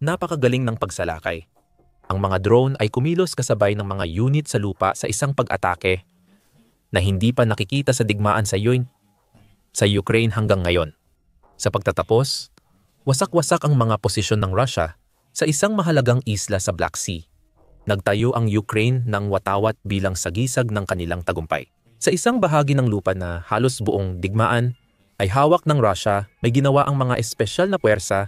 Napakagaling ng pagsalakay. Ang mga drone ay kumilos kasabay ng mga unit sa lupa sa isang pag-atake na hindi pa nakikita sa digmaan sa Ukraine hanggang ngayon. Sa pagtatapos, wasak-wasak ang mga posisyon ng Russia sa isang mahalagang isla sa Black Sea. Nagtayo ang Ukraine ng watawat bilang sagisag ng kanilang tagumpay. Sa isang bahagi ng lupa na halos buong digmaan ay hawak ng Russia, may ginawa ang mga espesyal na puwersa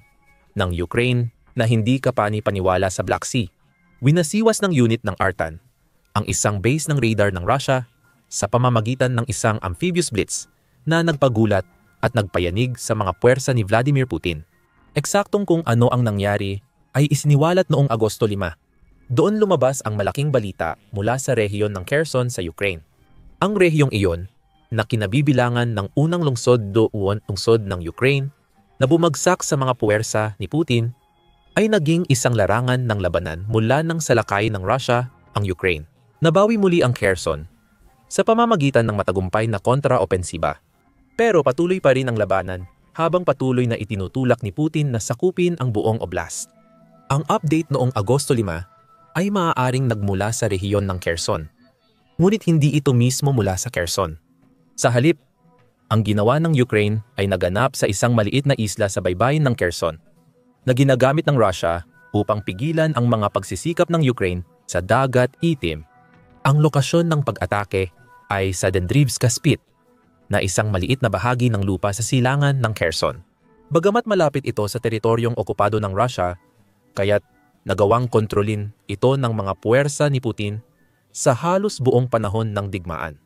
ng Ukraine na hindi kapani-paniwala sa Black Sea. Winasiwas ng unit ng Artan ang isang base ng radar ng Russia sa pamamagitan ng isang amphibious blitz na nagpagulat at nagpayanig sa mga puwersa ni Vladimir Putin. Eksaktong kung ano ang nangyari ay isiniwalat noong Agosto 5. Doon lumabas ang malaking balita mula sa rehiyon ng Kherson sa Ukraine. Ang rehiyong iyon na kinabibilangan ng unang lungsod ng Ukraine na bumagsak sa mga puwersa ni Putin ay naging isang larangan ng labanan mula nang salakay ng Russia ang Ukraine. Nabawi muli ang Kherson sa pamamagitan ng matagumpay na kontra-opensiba. Pero patuloy pa rin ang labanan habang patuloy na itinutulak ni Putin na sakupin ang buong oblast. Ang update noong Agosto 5 ay maaaring nagmula sa rehiyon ng Kherson. Ngunit hindi ito mismo mula sa Kherson. Sa halip, ang ginawa ng Ukraine ay naganap sa isang maliit na isla sa baybayin ng Kherson na ginagamit ng Russia upang pigilan ang mga pagsisikap ng Ukraine sa Dagat Itim. Ang lokasyon ng pag-atake ay sa Dendrivska Spit na isang maliit na bahagi ng lupa sa silangan ng Kherson. Bagamat malapit ito sa teritoryong okupado ng Russia, kaya't nagawang kontrolin ito ng mga puwersa ni Putin sa halos buong panahon ng digmaan.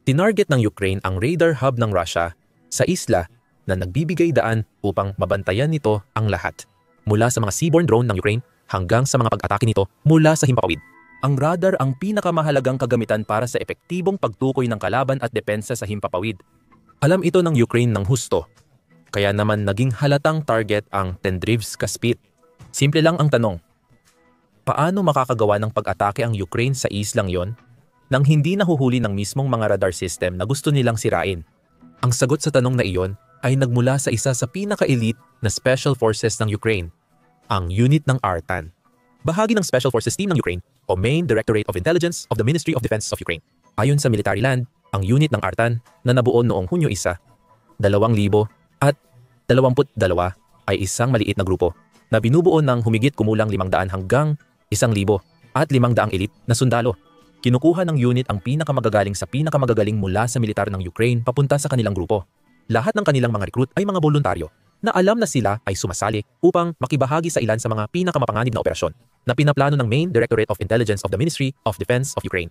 Tinarget ng Ukraine ang radar hub ng Russia sa isla na nagbibigay daan upang mabantayan nito ang lahat, mula sa mga seaborne drone ng Ukraine hanggang sa mga pag-atake nito mula sa himpapawid. Ang radar ang pinakamahalagang kagamitan para sa epektibong pagtukoy ng kalaban at depensa sa himpapawid. Alam ito ng Ukraine ng husto, kaya naman naging halatang target ang Dendrivska Spit. Simple lang ang tanong, paano makakagawa ng pag-atake ang Ukraine sa islang yon nang hindi nahuhuli ng mismong mga radar system na gusto nilang sirain? Ang sagot sa tanong na iyon ay nagmula sa isa sa pinaka-elite na Special Forces ng Ukraine, ang unit ng Artan. Bahagi ng Special Forces Team ng Ukraine o Main Directorate of Intelligence of the Ministry of Defense of Ukraine. Ayon sa Military Land, ang unit ng Artan na nabuo noong Hunyo 1, 2022 ay isang maliit na grupo na binubuo ng humigit kumulang 500 hanggang 1,500 elite na sundalo. Kinukuha ng unit ang pinakamagagaling sa pinakamagagaling mula sa militar ng Ukraine papunta sa kanilang grupo. Lahat ng kanilang mga recruit ay mga voluntaryo na alam na sila ay sumasali upang makibahagi sa ilan sa mga pinakamapanganib na operasyon na pinaplano ng Main Directorate of Intelligence of the Ministry of Defense of Ukraine.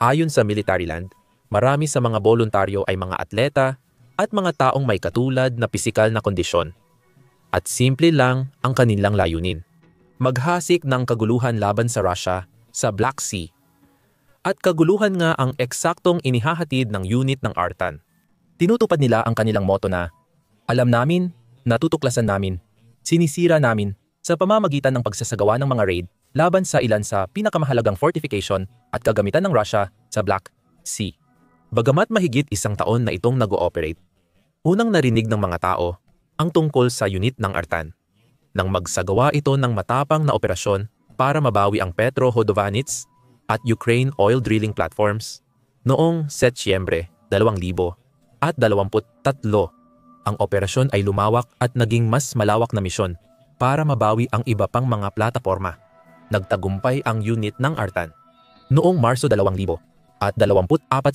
Ayon sa Military Land, marami sa mga voluntaryo ay mga atleta at mga taong may katulad na pisikal na kondisyon. At simple lang ang kanilang layunin: maghasik ng kaguluhan laban sa Russia sa Black Sea. At kaguluhan nga ang eksaktong inihahatid ng unit ng Artan. Tinutupad nila ang kanilang motto na, alam namin, natutuklasan namin, sinisira namin sa pamamagitan ng pagsasagawa ng mga raid laban sa ilan sa pinakamahalagang fortification at kagamitan ng Russia sa Black Sea. Bagamat mahigit 1 taon na itong nag-ooperate, unang narinig ng mga tao ang tungkol sa unit ng Artan nang magsagawa ito ng matapang na operasyon para mabawi ang Petro-Hodovanets at Ukraine oil drilling platforms noong Setyembre 2023. Ang operasyon ay lumawak at naging mas malawak na misyon para mabawi ang iba pang mga plataporma. Nagtagumpay ang unit ng Artan. Noong Marso 2024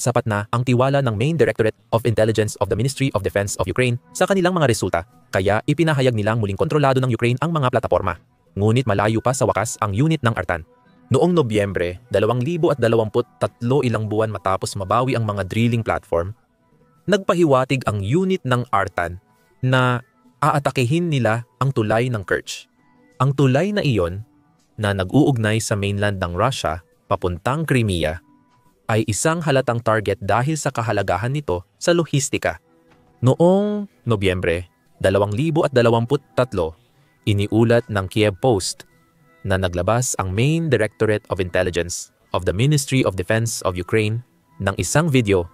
sapat na ang tiwala ng Main Directorate of Intelligence of the Ministry of Defense of Ukraine sa kanilang mga resulta, kaya ipinahayag nilang muling kontrolado ng Ukraine ang mga plataporma. Ngunit malayo pa sa wakas ang unit ng Artan. Noong Nobyembre 2023, ilang buwan matapos mabawi ang mga drilling platform, nagpahiwatig ang unit ng Artan na aatakehin nila ang tulay ng Kerch. Ang tulay na iyon na nag-uugnay sa mainland ng Russia papuntang Crimea ay isang halatang target dahil sa kahalagahan nito sa lohistika. Noong Nobyembre 2023, iniulat ng Kiev Post na naglabas ang Main Directorate of Intelligence of the Ministry of Defense of Ukraine ng isang video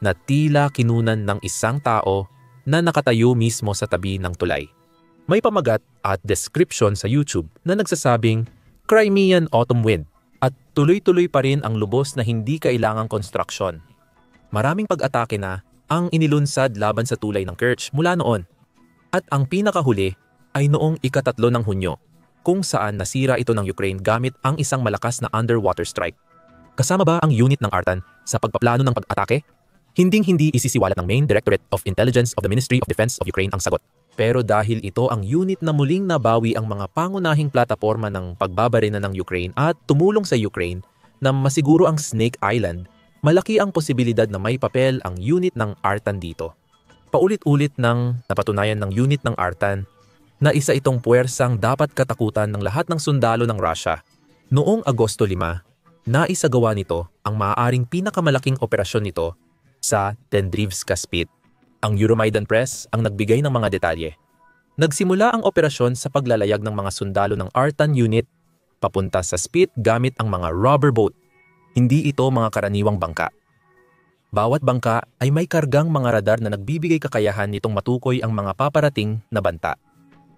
na tila kinunan ng isang tao na nakatayo mismo sa tabi ng tulay. May pamagat at description sa YouTube na nagsasabing Crimean Autumn Wind at tuloy-tuloy pa rin ang lubos na hindi kailangang konstruksyon. Maraming pag-atake na ang inilunsad laban sa tulay ng Kerch mula noon. At ang pinakahuli ay noong ika-3 ng Hunyo, kung saan nasira ito ng Ukraine gamit ang isang malakas na underwater strike. Kasama ba ang unit ng Artan sa pagpaplano ng pag-atake? Hinding-hindi isisiwalat ng Main Directorate of Intelligence of the Ministry of Defense of Ukraine ang sagot. Pero dahil ito ang unit na muling nabawi ang mga pangunahing plataporma ng pagbabarena ng Ukraine at tumulong sa Ukraine na masiguro ang Snake Island, malaki ang posibilidad na may papel ang unit ng Artan dito. Paulit-ulit nang napatunayan ng unit ng Artan na isa itong puwersang dapat katakutan ng lahat ng sundalo ng Russia. Noong Agosto 5, naisagawa nito ang maaaring pinakamalaking operasyon nito sa Tendrivska Spit. Ang Euromaidan Press ang nagbigay ng mga detalye. Nagsimula ang operasyon sa paglalayag ng mga sundalo ng Artan unit papunta sa Spit gamit ang mga rubber boat. Hindi ito mga karaniwang bangka. Bawat bangka ay may kargang mga radar na nagbibigay kakayahan nitong matukoy ang mga paparating na banta.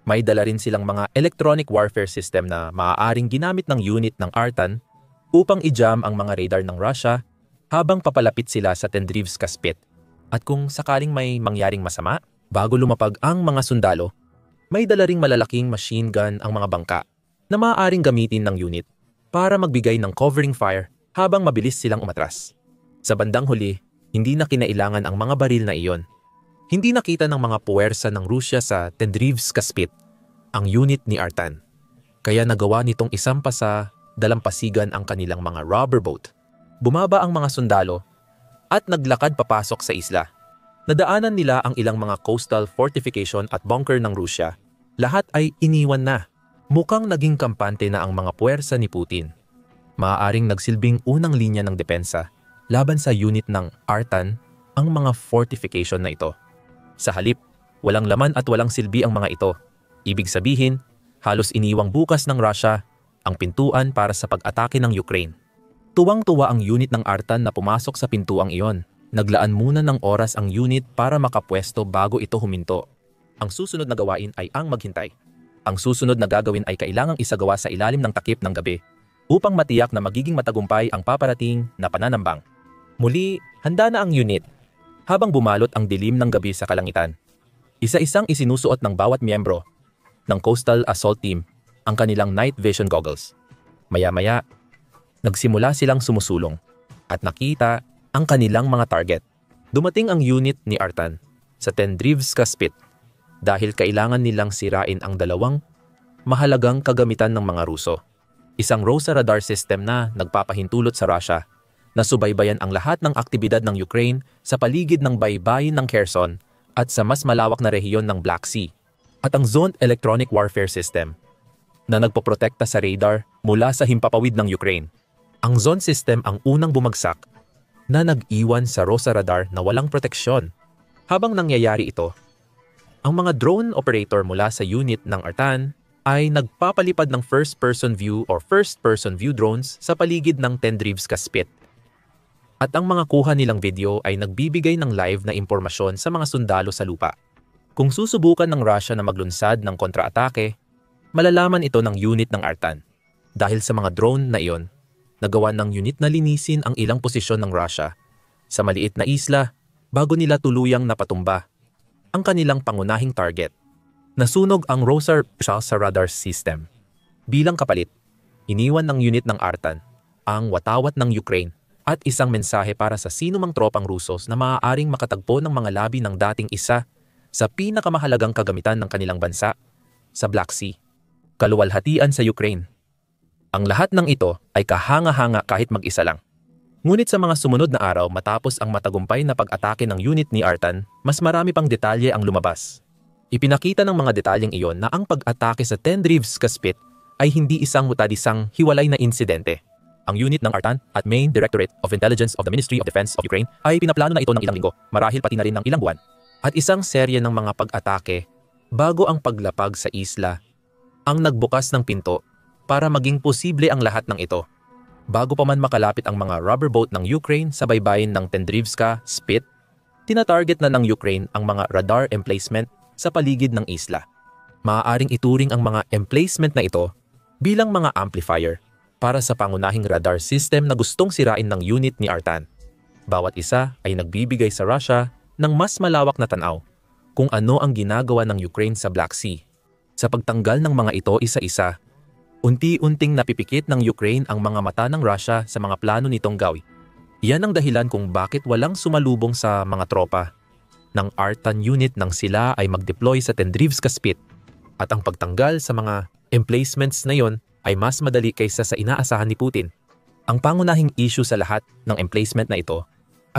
May dala rin silang mga electronic warfare system na maaaring ginamit ng unit ng Artan upang i-jam ang mga radar ng Russia habang papalapit sila sa Tendrivska Spit. At kung sakaling may mangyaring masama, bago lumapag ang mga sundalo, may dala ring malalaking machine gun ang mga bangka na maaaring gamitin ng unit para magbigay ng covering fire habang mabilis silang umatras. Sa bandang huli, hindi na kinailangan ang mga baril na iyon. Hindi nakita ng mga puwersa ng Rusya sa Tendrivska Spit ang unit ni Artan. Kaya nagawa nitong isampa sa dalampasigan ang kanilang mga rubber boat. Bumaba ang mga sundalo at naglakad papasok sa isla. Nadaanan nila ang ilang mga coastal fortification at bunker ng Rusya. Lahat ay iniwan na. Mukhang naging kampante na ang mga puwersa ni Putin. Maaaring nagsilbing unang linya ng depensa laban sa unit ng Artan ang mga fortification na ito. Sa halip, walang laman at walang silbi ang mga ito. Ibig sabihin, halos iniwang bukas ng Russia ang pintuan para sa pag-atake ng Ukraine. Tuwang-tuwa ang unit ng Artan na pumasok sa pintuang iyon. Naglaan muna ng oras ang unit para makapwesto bago ito huminto. Ang susunod na gawain ay ang maghintay. Ang susunod na gagawin ay kailangang isagawa sa ilalim ng takip ng gabi upang matiyak na magiging matagumpay ang paparating na pananambang. Muli, handa na ang unit habang bumalot ang dilim ng gabi sa kalangitan. Isa-isang isinusuot ng bawat miyembro ng Coastal Assault Team ang kanilang night vision goggles. Maya-maya, nagsimula silang sumusulong at nakita ang kanilang mga target. Dumating ang unit ni Artan sa Tendrivska Spit dahil kailangan nilang sirain ang dalawang mahalagang kagamitan ng mga Ruso. Isang ROSA radar system na nagpapahintulot sa Russia na subaybayan ang lahat ng aktibidad ng Ukraine sa paligid ng baybayin ng Kherson at sa mas malawak na rehiyon ng Black Sea. At ang Zone Electronic Warfare System na nagpoprotekta sa radar mula sa himpapawid ng Ukraine. Ang Zone System ang unang bumagsak na nag-iwan sa ROSA radar na walang proteksyon. Habang nangyayari ito, ang mga drone operator mula sa unit ng Artan ay nagpapalipad ng first-person view or first-person view drones sa paligid ng Tendrivska Spit. At ang mga kuha nilang video ay nagbibigay ng live na impormasyon sa mga sundalo sa lupa. Kung susubukan ng Russia na maglunsad ng kontra-atake, malalaman ito ng unit ng Artan. Dahil sa mga drone na iyon, nagawa ng unit na linisin ang ilang posisyon ng Russia sa maliit na isla bago nila tuluyang napatumba ang kanilang pangunahing target. Nasunog ang ROSA radar system. Bilang kapalit, iniwan ng unit ng Artan ang watawat ng Ukraine at isang mensahe para sa sinumang tropang Rusos na maaaring makatagpo ng mga labi ng dating isa sa pinakamahalagang kagamitan ng kanilang bansa sa Black Sea, kaluwalhatian sa Ukraine. Ang lahat ng ito ay kahanga-hanga kahit mag-isa lang. Ngunit sa mga sumunod na araw matapos ang matagumpay na pag-atake ng unit ni Artan, mas marami pang detalye ang lumabas. Ipinakita ng mga detalyeng iyon na ang pag-atake sa Tendrivska Spit ay hindi isang mutadisang hiwalay na insidente. Ang unit ng Artan at Main Directorate of Intelligence of the Ministry of Defense of Ukraine ay pinaplano na ito ng ilang linggo, marahil pati na rin ng ilang buwan. At isang serye ng mga pag-atake bago ang paglapag sa isla ang nagbukas ng pinto para maging posible ang lahat ng ito. Bago pa man makalapit ang mga rubber boat ng Ukraine sa baybayin ng Tendrivska Spit, tinatarget na ng Ukraine ang mga radar emplacement sa paligid ng isla. Maaaring ituring ang mga emplacement na ito bilang mga amplifier para sa pangunahing radar system na gustong sirain ng unit ni Artan. Bawat isa ay nagbibigay sa Russia ng mas malawak na tanaw kung ano ang ginagawa ng Ukraine sa Black Sea. Sa pagtanggal ng mga ito isa-isa, unti-unting napipikit ng Ukraine ang mga mata ng Russia sa mga plano nitong gawin. Iyan ang dahilan kung bakit walang sumalubong sa mga tropa ng Artan unit nang sila ay mag-deploy sa Tendrivska Spit. At ang pagtanggal sa mga emplacements na yon ay mas madali kaysa sa inaasahan ni Putin. Ang pangunahing issue sa lahat ng emplacement na ito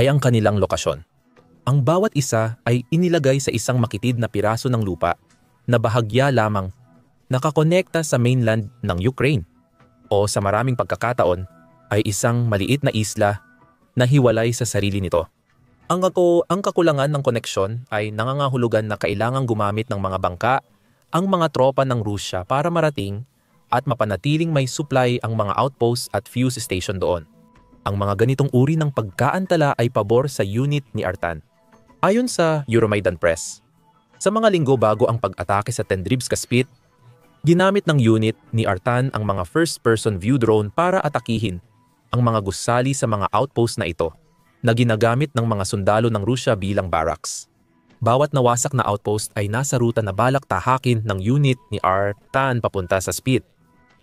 ay ang kanilang lokasyon. Ang bawat isa ay inilagay sa isang makitid na piraso ng lupa na bahagya lamang nakakonekta sa mainland ng Ukraine o sa maraming pagkakataon ay isang maliit na isla na hiwalay sa sarili nito. Ang kakulangan ng koneksyon ay nangangahulugan na kailangang gumamit ng mga bangka ang mga tropa ng Rusya para marating at mapanatiling may supply ang mga outpost at fuse station doon. Ang mga ganitong uri ng pagkaantala ay pabor sa unit ni Artan. Ayon sa Euromaidan Press, sa mga linggo bago ang pag-atake sa Tendrivska Spit, ginamit ng unit ni Artan ang mga first-person view drone para atakihin ang mga gusali sa mga outpost na ito na ginagamit ng mga sundalo ng Rusya bilang barracks. Bawat nawasak na outpost ay nasa ruta na balak tahakin ng unit ni Artan papunta sa Spit.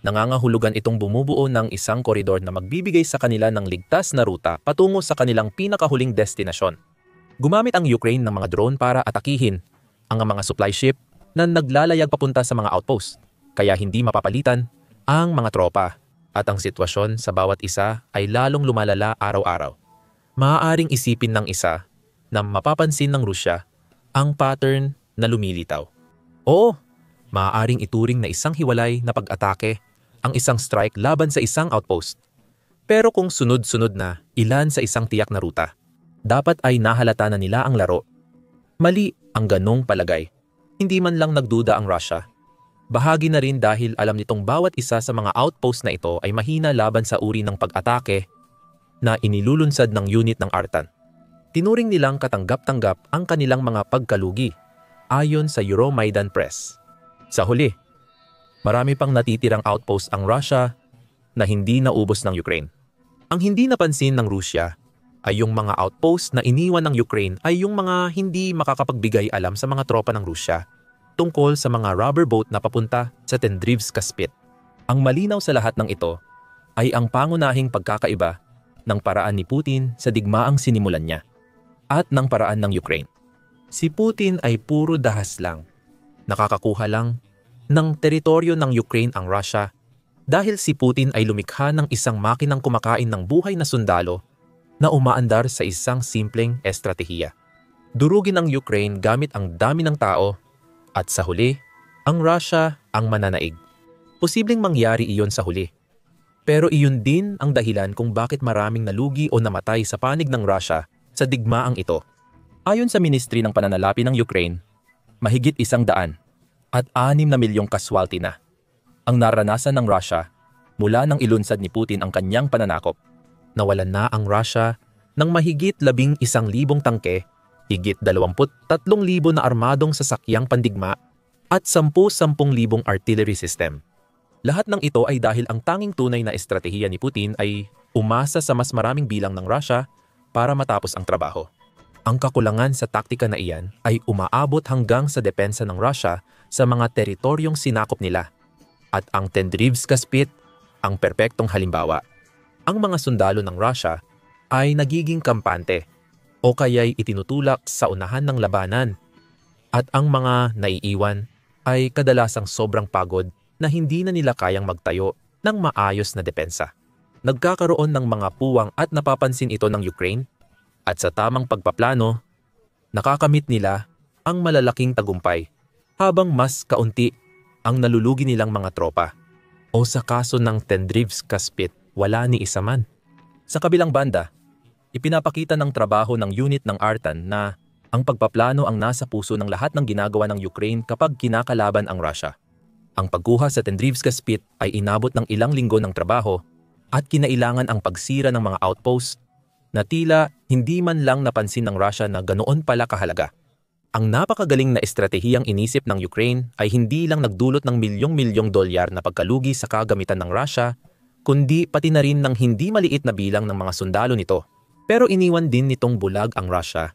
Nangangahulugan itong bumubuo ng isang koridor na magbibigay sa kanila ng ligtas na ruta patungo sa kanilang pinakahuling destinasyon. Gumamit ang Ukraine ng mga drone para atakihin ang mga supply ship na naglalayag papunta sa mga outpost, kaya hindi mapapalitan ang mga tropa at ang sitwasyon sa bawat isa ay lalong lumalala araw-araw. Maaaring isipin ng isa na mapapansin ng Rusya ang pattern na lumilitaw. Oo, maaaring ituring na isang hiwalay na pag-atake ang isang strike laban sa isang outpost. Pero kung sunod-sunod na ilan sa isang tiyak na ruta, dapat ay nahalata na nila ang laro. Mali ang ganong palagay. Hindi man lang nagduda ang Russia. Bahagi na rin dahil alam nitong bawat isa sa mga outpost na ito ay mahina laban sa uri ng pag-atake na inilulunsad ng unit ng Artan. Tinuring nilang katanggap-tanggap ang kanilang mga pagkalugi ayon sa Euromaidan Press. Sa huli, marami pang natitirang outpost ang Russia na hindi naubos ng Ukraine. Ang hindi napansin ng Rusya ay yung mga outpost na iniwan ng Ukraine ay yung mga hindi makakapagbigay alam sa mga tropa ng Rusya tungkol sa mga rubber boat na papunta sa Tendrivska Spit. Ang malinaw sa lahat ng ito ay ang pangunahing pagkakaiba ng paraan ni Putin sa digmaang sinimulan niya at ng paraan ng Ukraine. Si Putin ay puro dahas lang. Nakakakuha lang ng teritoryo ng Ukraine ang Russia dahil si Putin ay lumikha ng isang makinang kumakain ng buhay na sundalo na umaandar sa isang simpleng estratehiya. Durugin ang Ukraine gamit ang dami ng tao at sa huli, ang Russia ang mananaig. Posibleng mangyari iyon sa huli. Pero iyon din ang dahilan kung bakit maraming nalugi o namatay sa panig ng Russia sa digmaang ito. Ayon sa Ministry ng Pananalapi ng Ukraine, mahigit 100 at 6 na milyong kaswalti na ang naranasan ng Russia mula nang ilunsad ni Putin ang kanyang pananakop. Nawalan na ang Russia ng mahigit 11,000 tangke, higit 23,000 na armadong sasakyang pandigma at 10,000 artillery system. Lahat ng ito ay dahil ang tanging tunay na estratehiya ni Putin ay umasa sa mas maraming bilang ng Russia para matapos ang trabaho. Ang kakulangan sa taktika na iyan ay umaabot hanggang sa depensa ng Russia sa mga teritoryong sinakop nila. At ang Tendrivska Spit ang perpektong halimbawa. Ang mga sundalo ng Russia ay nagiging kampante o kaya'y itinutulak sa unahan ng labanan. At ang mga naiiwan ay kadalasang sobrang pagod na hindi na nila kayang magtayo ng maayos na depensa. Nagkakaroon ng mga puwang at napapansin ito ng Ukraine at sa tamang pagpaplano, nakakamit nila ang malalaking tagumpay habang mas kaunti ang nalulugi nilang mga tropa. O sa kaso ng Tendrivska Spit, wala ni isa man. Sa kabilang banda, ipinapakita ng trabaho ng unit ng Artan na ang pagpaplano ang nasa puso ng lahat ng ginagawa ng Ukraine kapag kinakalaban ang Russia. Ang pagkuha sa Tendrivska Spit ay inabot ng ilang linggo ng trabaho at kinailangan ang pagsira ng mga outpost na tila hindi man lang napansin ng Russia na ganoon pala kahalaga. Ang napakagaling na estratehiyang inisip ng Ukraine ay hindi lang nagdulot ng milyong-milyong dolyar na pagkalugi sa kagamitan ng Russia, kundi pati na rin ng hindi maliit na bilang ng mga sundalo nito. Pero iniwan din nitong bulag ang Russia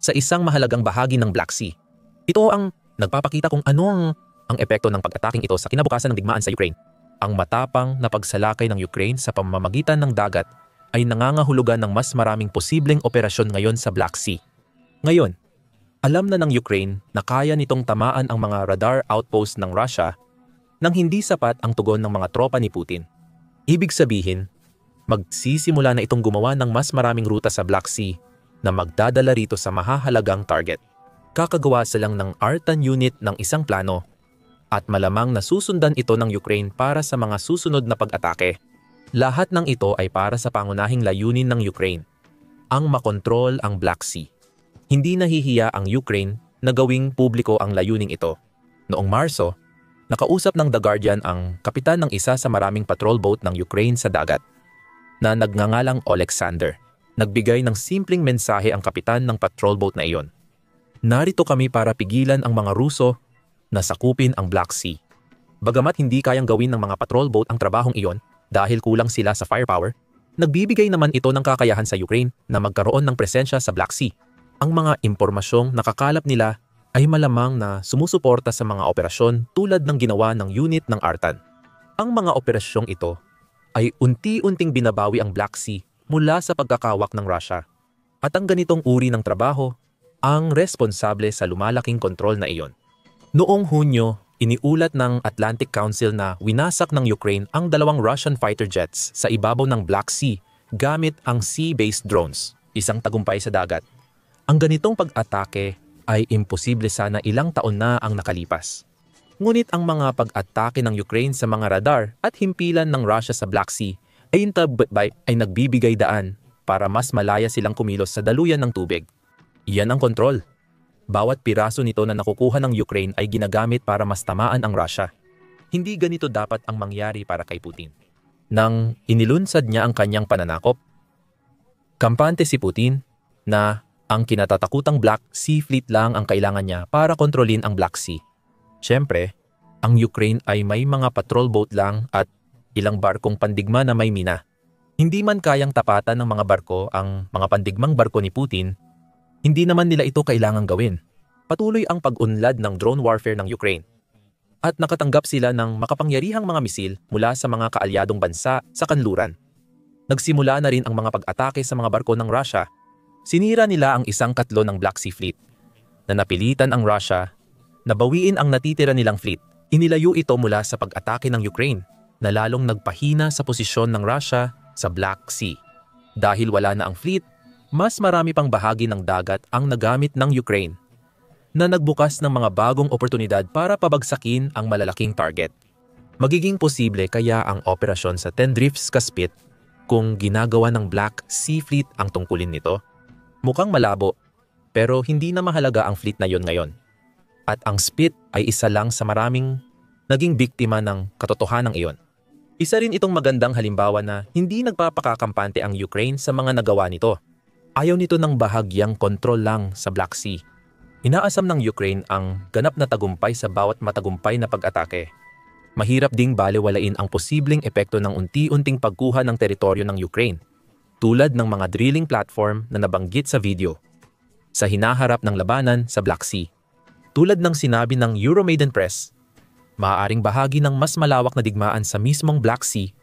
sa isang mahalagang bahagi ng Black Sea. Ito ang nagpapakita kung ano ang epekto ng pag-ataking ito sa kinabukasan ng digmaan sa Ukraine. Ang matapang na pagsalakay ng Ukraine sa pamamagitan ng dagat ay nangangahulugan ng mas maraming posibleng operasyon ngayon sa Black Sea. Ngayon, alam na ng Ukraine na kaya nitong tamaan ang mga radar outpost ng Russia nang hindi sapat ang tugon ng mga tropa ni Putin. Ibig sabihin, magsisimula na itong gumawa ng mas maraming ruta sa Black Sea na magdadala rito sa mahahalagang target. Kakagawa silang ng Artan unit ng isang plano at malamang nasusundan ito ng Ukraine para sa mga susunod na pag-atake. Lahat ng ito ay para sa pangunahing layunin ng Ukraine, ang makontrol ang Black Sea. Hindi nahihiya ang Ukraine na gawing publiko ang layuning ito. Noong Marso, nakausap ng The Guardian ang kapitan ng isa sa maraming patrol boat ng Ukraine sa dagat, na nagngangalang Alexander. Nagbigay ng simpleng mensahe ang kapitan ng patrol boat na iyon. Narito kami para pigilan ang mga Ruso na sakupin ang Black Sea. Bagamat hindi kayang gawin ng mga patrol boat ang trabahong iyon dahil kulang sila sa firepower, nagbibigay naman ito ng kakayahan sa Ukraine na magkaroon ng presensya sa Black Sea. Ang mga impormasyong nakakalap nila ay malamang na sumusuporta sa mga operasyon tulad ng ginawa ng unit ng Artan. Ang mga operasyong ito ay unti-unting binabawi ang Black Sea mula sa pagkakawak ng Russia. At ang ganitong uri ng trabaho ang responsable sa lumalaking kontrol na iyon. Noong Hunyo, iniulat ng Atlantic Council na winasak ng Ukraine ang 2 Russian fighter jets sa ibabaw ng Black Sea gamit ang sea-based drones, isang tagumpay sa dagat. Ang ganitong pag-atake ay imposible sana ilang taon na ang nakalipas. Ngunit ang mga pag-atake ng Ukraine sa mga radar at himpilan ng Russia sa Black Sea ay nagbibigay daan para mas malaya silang kumilos sa daluyan ng tubig. Iyan ang kontrol. Bawat piraso nito na nakukuha ng Ukraine ay ginagamit para mas tamaan ang Russia. Hindi ganito dapat ang mangyari para kay Putin. Nang inilunsad niya ang kanyang pananakop, kampante si Putin na ang kinatatakutang Black Sea Fleet lang ang kailangan niya para kontrolin ang Black Sea. Siyempre, ang Ukraine ay may mga patrol boat lang at ilang barkong pandigma na may mina. Hindi man kayang tapatan ng mga barko ang mga pandigmang barko ni Putin, hindi naman nila ito kailangang gawin. Patuloy ang pag-unlad ng drone warfare ng Ukraine. At nakatanggap sila ng makapangyarihang mga misil mula sa mga kaalyadong bansa sa kanluran. Nagsimula na rin ang mga pag-atake sa mga barko ng Russia. Sinira nila ang 1/3 ng Black Sea Fleet, na napilitan ang Russia na bawiin ang natitira nilang fleet. Inilayo ito mula sa pag-atake ng Ukraine, na lalong nagpahina sa posisyon ng Russia sa Black Sea. Dahil wala na ang fleet, mas marami pang bahagi ng dagat ang nagamit ng Ukraine, na nagbukas ng mga bagong oportunidad para pabagsakin ang malalaking target. Magiging posible kaya ang operasyon sa Tendrivska Spit kung ginagawa ng Black Sea Fleet ang tungkulin nito? Mukhang malabo, pero hindi na mahalaga ang fleet na yon ngayon. At ang Spit ay isa lang sa maraming naging biktima ng katotohanan iyon. Isa rin itong magandang halimbawa na hindi nagpapakakampante ang Ukraine sa mga nagawa nito. Ayaw nito ng bahagyang kontrol lang sa Black Sea. Inaasam ng Ukraine ang ganap na tagumpay sa bawat matagumpay na pag-atake. Mahirap ding balewalain ang posibleng epekto ng unti-unting pagkuha ng teritoryo ng Ukraine, tulad ng mga drilling platform na nabanggit sa video, sa hinaharap ng labanan sa Black Sea. Tulad ng sinabi ng Euromaidan Press, maaaring bahagi ng mas malawak na digmaan sa mismong Black Sea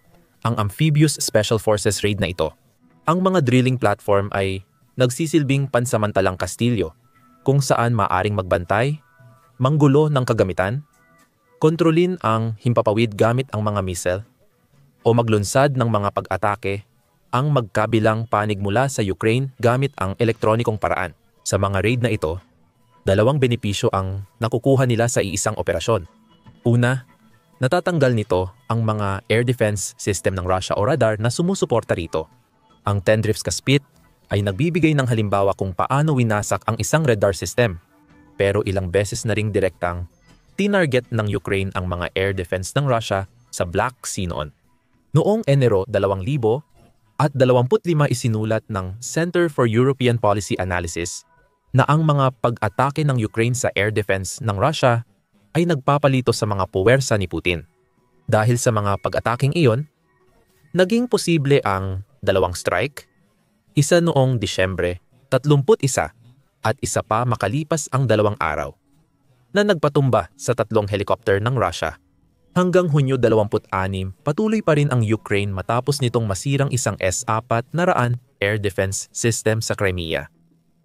ang Amphibious Special Forces raid na ito. Ang mga drilling platform ay nagsisilbing pansamantalang kastilyo kung saan maaaring magbantay, manggulo ng kagamitan, kontrolin ang himpapawid gamit ang mga missile, o maglunsad ng mga pag-atake ang magkabilang panig mula sa Ukraine gamit ang elektronikong paraan. Sa mga raid na ito, 2 benepisyo ang nakukuha nila sa iisang operasyon. Una, natatanggal nito ang mga air defense system ng Russia o radar na sumusuporta rito. Ang Tendrivska Spit ay nagbibigay ng halimbawa kung paano winasak ang isang radar system. Pero ilang beses na ring direktang tinarget ng Ukraine ang mga air defense ng Russia sa Black Sea noon. Noong Enero 2025 isinulat ng Center for European Policy Analysis na ang mga pag-atake ng Ukraine sa air defense ng Russia ay nagpapalito sa mga puwersa ni Putin. Dahil sa mga pag-ataking iyon, naging posible ang 2 strike, isa noong Disyembre 31 at isa pa makalipas ang 2 araw, na nagpatumba sa 3 helicopter ng Russia. Hanggang Hunyo 26, patuloy pa rin ang Ukraine matapos nitong masirang isang S-400 air defense system sa Crimea.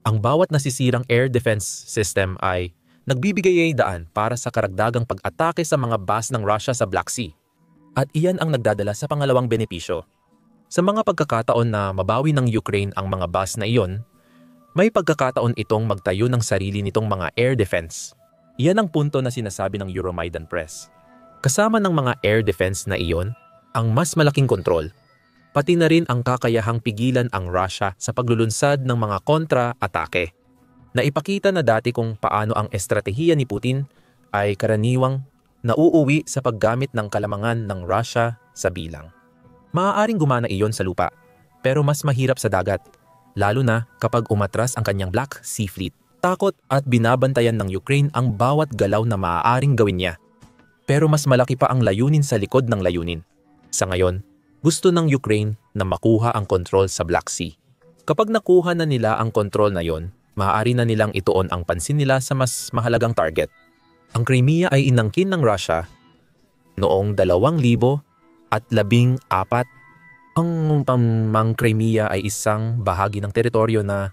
Ang bawat nasisirang air defense system ay nagbibigay daan para sa karagdagang pag-atake sa mga base ng Russia sa Black Sea. At iyan ang nagdadala sa pangalawang benepisyo. Sa mga pagkakataon na mabawi ng Ukraine ang mga base na iyon, may pagkakataon itong magtayo ng sarili nitong mga air defense. Iyan ang punto na sinasabi ng Euromaidan Press. Kasama ng mga air defense na iyon, ang mas malaking kontrol, pati na rin ang kakayahang pigilan ang Russia sa paglulunsad ng mga kontra-atake. Naipakita na dati kung paano ang estratehiya ni Putin ay karaniwang nauuwi sa paggamit ng kalamangan ng Russia sa bilang. Maaaring gumana iyon sa lupa, pero mas mahirap sa dagat, lalo na kapag umatras ang kanyang Black Sea Fleet. Takot at binabantayan ng Ukraine ang bawat galaw na maaaring gawin niya. Pero mas malaki pa ang layunin sa likod ng layunin. Sa ngayon, gusto ng Ukraine na makuha ang kontrol sa Black Sea. Kapag nakuha na nila ang kontrol na yon, maaari na nilang ituon ang pansin nila sa mas mahalagang target. Ang Crimea ay inangkin ng Russia noong 2014. Ang Crimea ay isang bahagi ng teritoryo na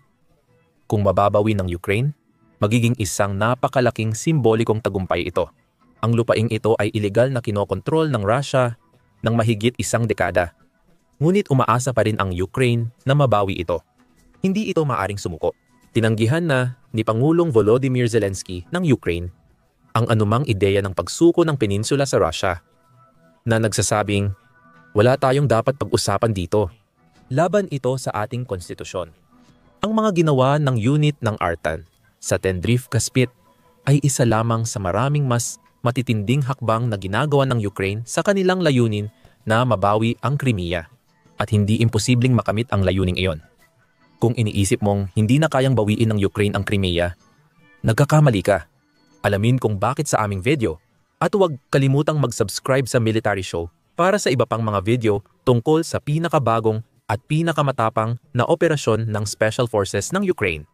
kung mababawi ng Ukraine, magiging isang napakalaking simbolikong tagumpay ito. Ang lupaing ito ay ilegal na kinokontrol ng Russia ng mahigit 1 dekada. Ngunit umaasa pa rin ang Ukraine na mabawi ito. Hindi ito maaring sumuko. Tinanggihan na ni Pangulong Volodymyr Zelensky ng Ukraine ang anumang ideya ng pagsuko ng peninsula sa Russia, na nagsasabing, wala tayong dapat pag-usapan dito. Laban ito sa ating konstitusyon. Ang mga ginawa ng unit ng Artan sa Tendrivka Spit ay isa lamang sa maraming mas matitinding hakbang na ginagawa ng Ukraine sa kanilang layunin na mabawi ang Crimea, at hindi imposibleng makamit ang layuning iyon. Kung iniisip mong hindi na kayang bawiin ng Ukraine ang Crimea, nagkakamali ka. Alamin kung bakit sa aming video, at huwag kalimutang mag-subscribe sa Military Show para sa iba pang mga video tungkol sa pinakabagong at pinakamatapang na operasyon ng Special Forces ng Ukraine.